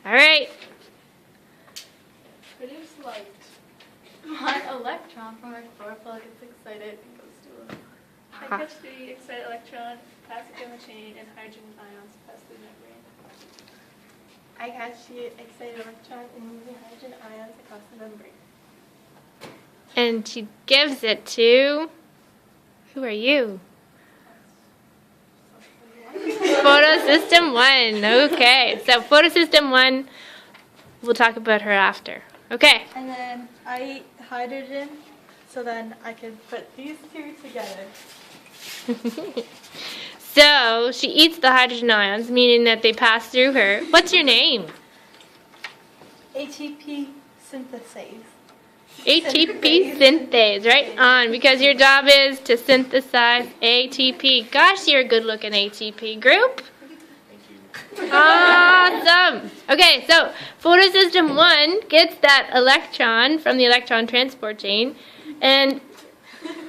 All right. Produce light. One electron from a chlorophyll gets excited and goes to a... I catch the excited electron, pass it down the chain, and hydrogen ions pass through the membrane. I catch the excited electron and move the hydrogen ions across the membrane. And she gives it to... Who are you? Photosystem 1. Okay, so Photosystem 1, we'll talk about her after. Okay. And then I eat hydrogen, so then I can put these two together. So she eats the hydrogen ions, meaning that they pass through her. What's your name? ATP synthase. ATP synthase, right on, because your job is to synthesize ATP. Gosh, you're a good-looking ATP group. Awesome. Okay, so photosystem 1 gets that electron from the electron transport chain, and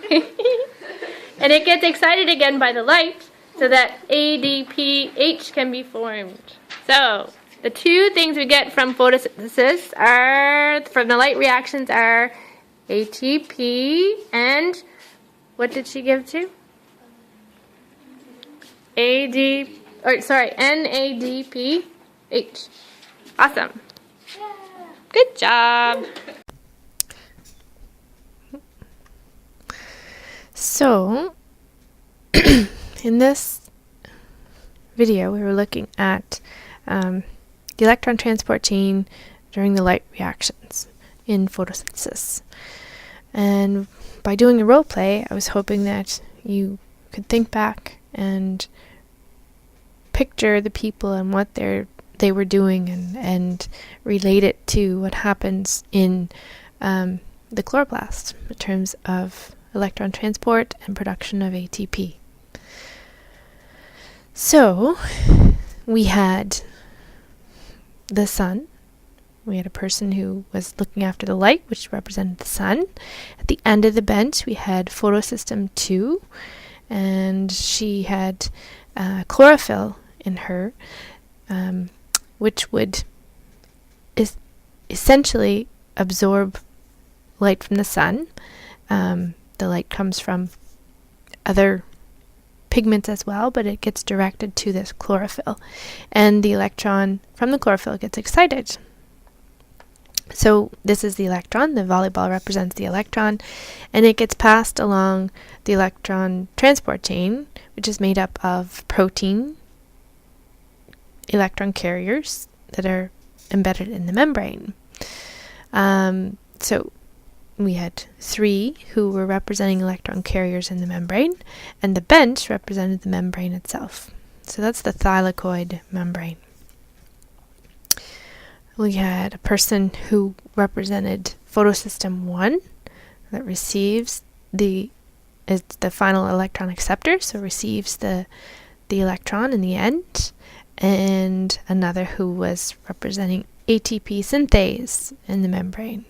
and it gets excited again by the light, so that ADPH can be formed. So the two things we get from photosynthesis from the light reactions are ATP and what did she give to? NADPH. Awesome. Good job. So, in this video, we were looking at the electron transport chain during the light reactions in photosynthesis. And by doing a role play, I was hoping that you could think back and picture the people and what they were doing and relate it to what happens in the chloroplast in terms of electron transport and production of ATP. So, we had the sun. We had a person who was looking after the light, which represented the sun. At the end of the bench, we had photosystem 2, and she had chlorophyll in her, which would essentially absorb light from the sun. The light comes from other pigments as well, but it gets directed to this chlorophyll, and the electron from the chlorophyll gets excited. So this is the electron. The volleyball represents the electron, and it gets passed along the electron transport chain, which is made up of protein electron carriers that are embedded in the membrane. So we had 3 who were representing electron carriers in the membrane, and the bench represented the membrane itself. So that's the thylakoid membrane. We had a person who represented photosystem 1 that receives is the final electron acceptor, so receives the electron in the end, and another who was representing ATP synthase in the membrane.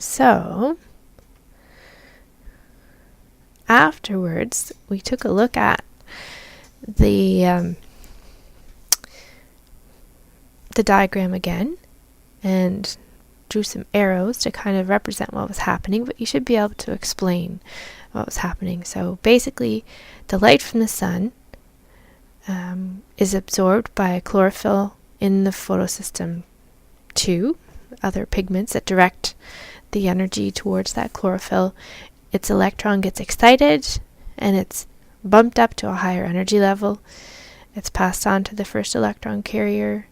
So, afterwards, we took a look at the diagram again and drew some arrows to kind of represent what was happening, but you should be able to explain what was happening. So basically, the light from the sun is absorbed by chlorophyll in the photosystem 2, other pigments that direct the energy towards that chlorophyll. Its electron gets excited and it's bumped up to a higher energy level. It's passed on to the first electron carrier,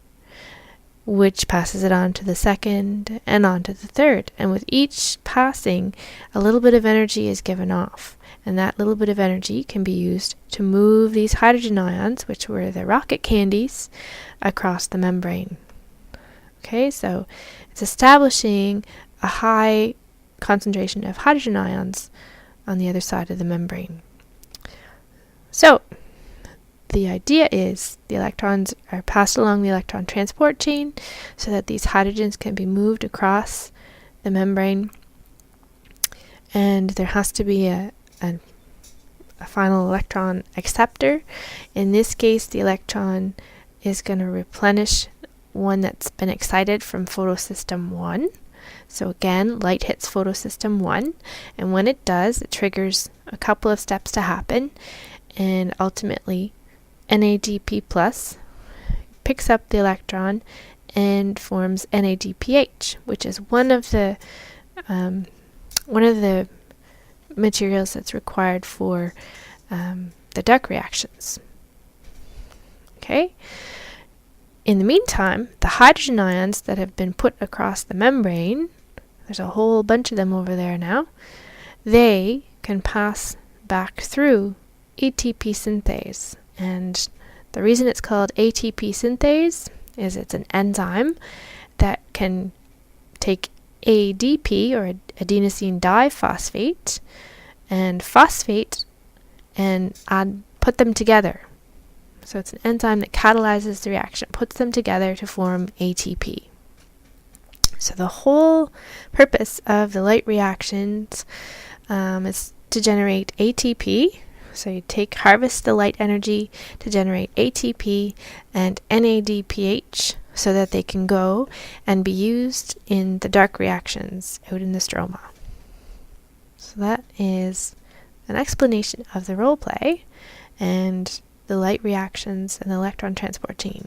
which passes it on to the second and on to the third. And with each passing, a little bit of energy is given off. And that little bit of energy can be used to move these hydrogen ions, which were the rocket candies, across the membrane. Okay, so it's establishing a high concentration of hydrogen ions on the other side of the membrane. So, the idea is the electrons are passed along the electron transport chain so that these hydrogens can be moved across the membrane, and there has to be a a final electron acceptor. In this case, the electron is going to replenish one that's been excited from photosystem 1. So again, light hits photosystem 1, and when it does, it triggers a couple of steps to happen, and ultimately NADP plus picks up the electron and forms NADPH, which is one of the materials that's required for the Dirac reactions. Okay. In the meantime, the hydrogen ions that have been put across the membrane, there's a whole bunch of them over there now, they can pass back through ATP synthase. And the reason it's called ATP synthase is it's an enzyme that can take ADP, or adenosine diphosphate, and phosphate and put them together. So it's an enzyme that catalyzes the reaction, puts them together to form ATP. So the whole purpose of the light reactions is to generate ATP. So you harvest the light energy to generate ATP and NADPH so that they can go and be used in the Dirac reactions out in the stroma. So that is an explanation of the role play and the light reactions and the electron transport chain.